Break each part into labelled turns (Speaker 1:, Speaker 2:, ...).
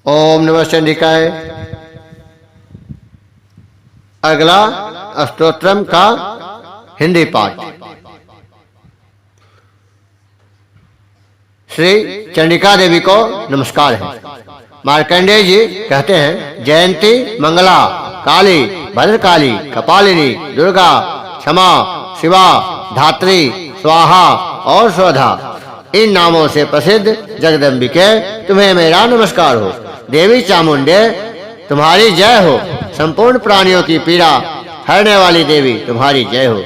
Speaker 1: ओम नमः चंडिकाय। अगला स्तोत्रम का हिंदी पाठ। श्री चंडिका देवी को नमस्कार है। मार्कंडेय जी कहते हैं, जयंती मंगला काली भद्रकाली कपालिनी दुर्गा क्षमा शिवा धात्री स्वाहा और स्वधा, इन नामों से प्रसिद्ध जगदम्बिके तुम्हें मेरा नमस्कार हो। देवी चामुंडे तुम्हारी जय हो। संपूर्ण प्राणियों की पीड़ा हरने वाली देवी तुम्हारी जय हो।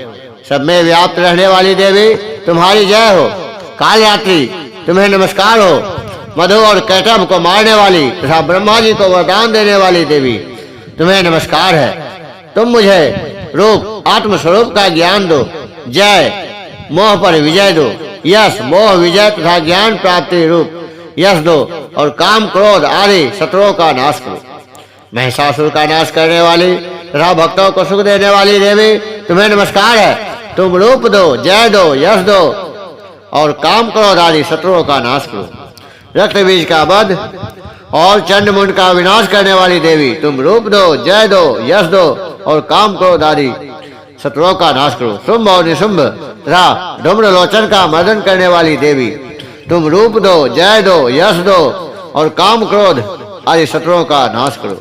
Speaker 1: सब में व्याप्त रहने वाली देवी तुम्हारी जय हो। कालरात्रि तुम्हें नमस्कार हो। मधु और कैटभ को मारने वाली तथा ब्रह्मा जी को वरदान देने वाली देवी तुम्हें नमस्कार है। तुम मुझे रूप आत्मस्वरूप का ज्ञान दो। जय मोह पर विजय दो। यश मोह विजय तथा ज्ञान प्राप्ति रूप यश दो और काम क्रोध आदि शत्रुओं का नाश करो। महिषासुर का नाश करने वाली तथा भक्तों को सुख देने वाली देवी तुम्हें नमस्कार है। तुम रूप दो, जय दो, यश दो और काम क्रोध आदि शत्रुओं का नाश करो। रक्त बीज का वध और चंड मुंड का विनाश करने वाली देवी तुम रूप दो, जय दो, यश दो और काम क्रोध आदि शत्रुओं का नाश करो। शुंभ और निशुंभ तथा धूम्र लोचन का मर्दन करने वाली देवी तुम रूप दो, जय दो, यश दो और काम क्रोध आदि शत्रुओं का नाश करो।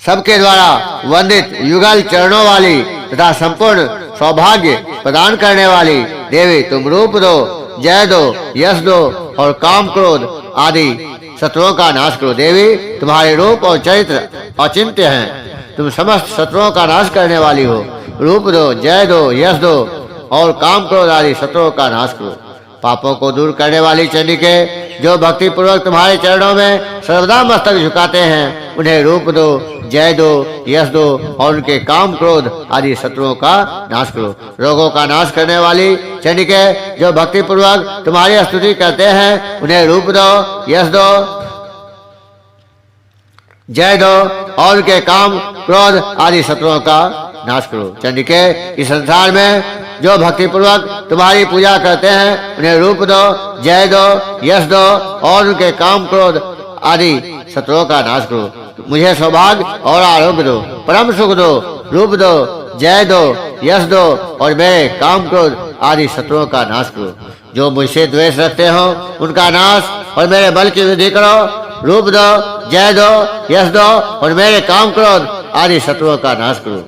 Speaker 1: सबके द्वारा वंदित युगल चरणों वाली तथा संपूर्ण सौभाग्य प्रदान करने वाली देवी तुम रूप दो, जय दो, यश दो और काम क्रोध आदि शत्रुओं का नाश करो। देवी तुम्हारे रूप और चरित्र अचिंत्य हैं। तुम समस्त शत्रुओं का नाश करने वाली हो। रूप दो, जय दो, यश दो और काम क्रोध आदि शत्रुओं का नाश करो। पापों को दूर करने वाली चंडिके, जो भक्ति पूर्वक तुम्हारे चरणों में सर्वदा मस्तक झुकाते हैं, उन्हें रूप दो, जय दो, यश दो और उनके काम क्रोध आदि शत्रुओं का नाश करो। रोगों का नाश करने वाली चंडिके, जो भक्ति पूर्वक तुम्हारी स्तुति करते हैं, उन्हें रूप दो, यश दो, जय दो और उनके काम क्रोध आदि शत्रुओं का नाश करो। चंडिके, इस संसार में जो भक्ति पूर्वक तुम्हारी पूजा करते हैं, उन्हें रूप दो, जय दो, यश दो और उनके काम क्रोध आदि शत्रुओं का नाश करो। मुझे सौभाग्य और आरोग्य दो, परम सुख दो। रूप दो, जय दो, यश दो और मेरे काम क्रोध आदि शत्रुओं का नाश करो। जो मुझसे द्वेष रखते हो, उनका नाश और मेरे बल की वृद्धि करो। रूप दो, जय दो, यश दो और मेरे काम क्रोध आदि शत्रुओं का नाश करो।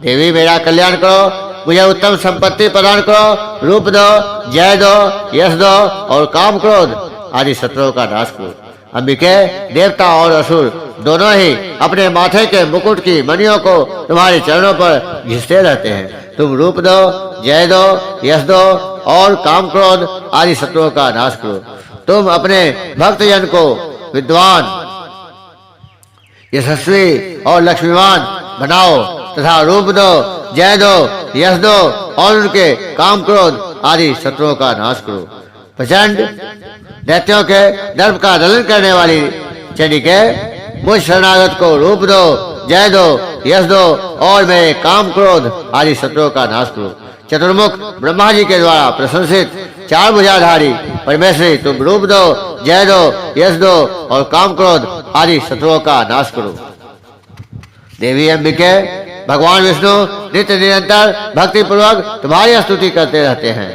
Speaker 1: देवी, मेरा कल्याण करो। मुझे उत्तम संपत्ति प्रदान करो। रूप दो, जय दो, यश दो और काम क्रोध आदि शत्रुओं का नाश करो। अंबिके, देवता और असुर दोनों ही अपने माथे के मुकुट की मणियों को तुम्हारे चरणों पर घिसते रहते हैं। तुम रूप दो, जय दो, यश दो और काम क्रोध आदि शत्रुओं का नाश करो। तुम अपने भक्तजन को विद्वान, यशस्वी और लक्ष्मीवान बनाओ तथा रूप दो, जय दो, यश दो और उनके काम क्रोध आदि शत्रुओं का नाश करो। प्रचंड दैत्यों के दर्प का दलन करने वाली चंडिके, मुझ शरणागत को रूप दो, जय दो, यश दो और मेरे काम क्रोध आदि शत्रुओं का नाश करो। चतुर्मुख ब्रह्मा जी के द्वारा प्रशंसित चार भुजाधारी परमेश्वरी, तुम रूप दो, जय दो, यश दो और काम क्रोध आदि शत्रुओं का नाश करो। देवी अंबिके, भगवान विष्णु नित्य निरंतर भक्ति पूर्वक तुम्हारी स्तुति करते रहते हैं।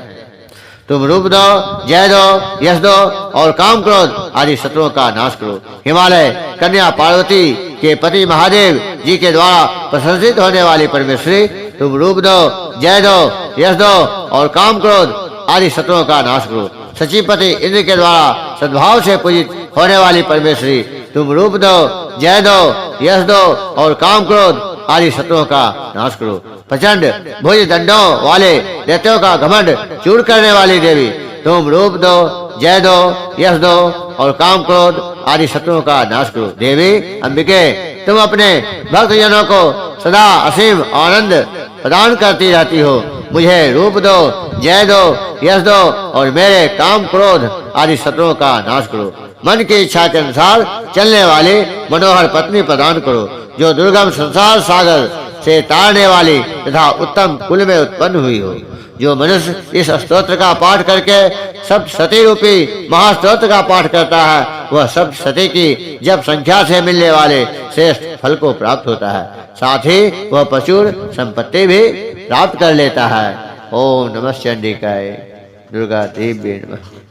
Speaker 1: तुम रूप दो, जय दो, यश दो और काम क्रोध आदि शत्रुओं का नाश करो। हिमालय कन्या पार्वती के पति महादेव जी के द्वारा प्रशंसित होने वाली परमेश्वरी, तुम रूप दो, जय दो, यश दो और काम क्रोध आदि शत्रुओं का नाश करो। सचिपति इंद्र के द्वारा सद्भाव से पूजित होने वाली परमेश्वरी, तुम रूप दो, जय दो, यश दो और काम क्रोध आदि शत्रुओं का नाश करो। प्रचंड भुज दंडों वाले दैत्यों का घमंड चूर करने वाली देवी, तुम रूप दो, जय दो, यश दो और काम क्रोध आदि शत्रुओं का नाश करो। देवी अंबिके, तुम अपने भक्तजनों को सदा असीम आनंद प्रदान करती रहती हो। मुझे रूप दो, जय दो, यश दो और मेरे काम क्रोध आदि शत्रुओं का नाश करो। मन की इच्छा के अनुसार चलने वाली मनोहर पत्नी प्रदान करो, जो दुर्गम संसार सागर से तारने वाली तथा उत्तम कुल में उत्पन्न हुई हो। जो मनुष्य इस स्तोत्र का पाठ करके शब्द सती रूपी महास्तोत्र का पाठ करता है, वह शब्द सती की जब संख्या से मिलने वाले श्रेष्ठ फल को प्राप्त होता है, साथ ही वह प्रचुर संपत्ति भी प्राप्त कर लेता है। ओम नमः चंडिकाय दुर्गा देवी नमः।